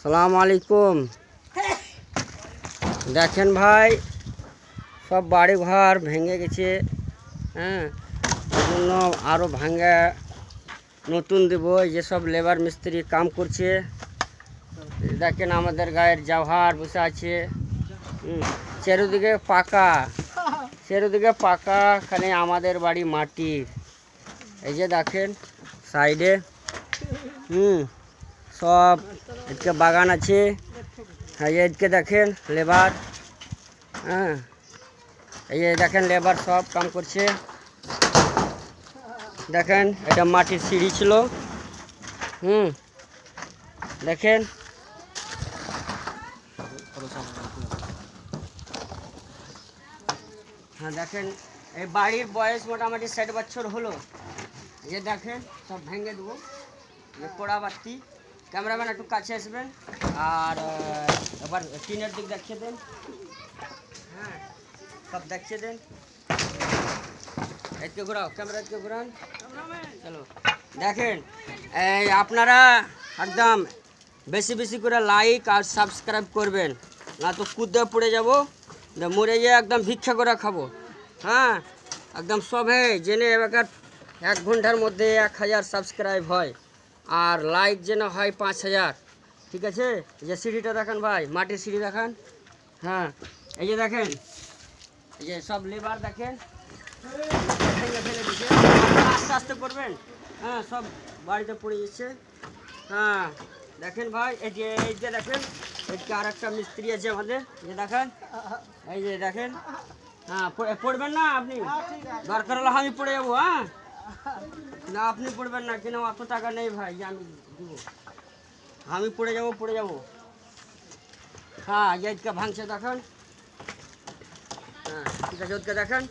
সালাম আলাইকুম। দেখেন ভাই, সব বাড়ি ঘর ভেঙে গেছে। হ্যাঁ, এজন্য আরও ভাঙা নতুন দেব। এই যে সব লেবার মিস্ত্রি কাম করছে। দেখেন আমাদের গায়ের জাহার বসে আছে। চারিদিকে পাকা, চারিদিকে পাকা, খালি আমাদের বাড়ি মাটির। এই যে দেখেন সাইডে সব এদিকে বাগান আছে। এই যে এদিকে দেখেন লেবার। হ্যাঁ, এই যে দেখেন লেবার সব কাম করছে। দেখেন এটা মাটির সিঁড়ি ছিল। দেখেন হ্যাঁ, দেখেন এই বাড়ির বয়স মোটামুটি 60 বছর হলো। এই যে দেখেন সব ভেঙে দেবো। পোড়া বাতি। ক্যামেরাম্যান একটু কাছে আসবেন আর এবার টিনের দিক দেখিয়ে দেন। হ্যাঁ, সব দেখিয়ে দেন। এদিকে ঘোরাও, ক্যামেরা এদিকে ঘোরান। চলো দেখেন, এই আপনারা একদম বেশি বেশি করে লাইক আর সাবস্ক্রাইব করবেন, না তো কুদে পড়ে যাবো, মরে গিয়ে একদম ভিক্ষা করে খাবো। হ্যাঁ, একদম সবে জেনে এবার 1 ঘন্টার মধ্যে 1000 সাবস্ক্রাইব হয় আর লাইক যেন হয় 5000। ঠিক আছে? এই যে সিঁড়িটা দেখেন ভাই, মাটির সিঁড়ি দেখেন। হ্যাঁ, এই যে দেখেন, এই যে সব লেবার দেখেন ফেলে দিচ্ছে। আস্তে আস্তে করবেন। হ্যাঁ, সব বাড়িতে পড়ে যাচ্ছে। হ্যাঁ দেখেন ভাই, এই যে দেখেন এদিকে আর একটা মিস্ত্রি আছে আমাদের। যে দেখেন, এই যে দেখেন। হ্যাঁ, পড়বেন না আপনি, দরকার হলে আমি পড়ে যাবো। হ্যাঁ, না আপনি পড়বেন না, কেন অত টাকা নেই ভাই যে আমি দিব। আমি পড়ে যাবো। হ্যাঁ, এদিকে ভাঙছে দেখেন। হ্যাঁ ঠিক আছে, ওদিকে দেখেন।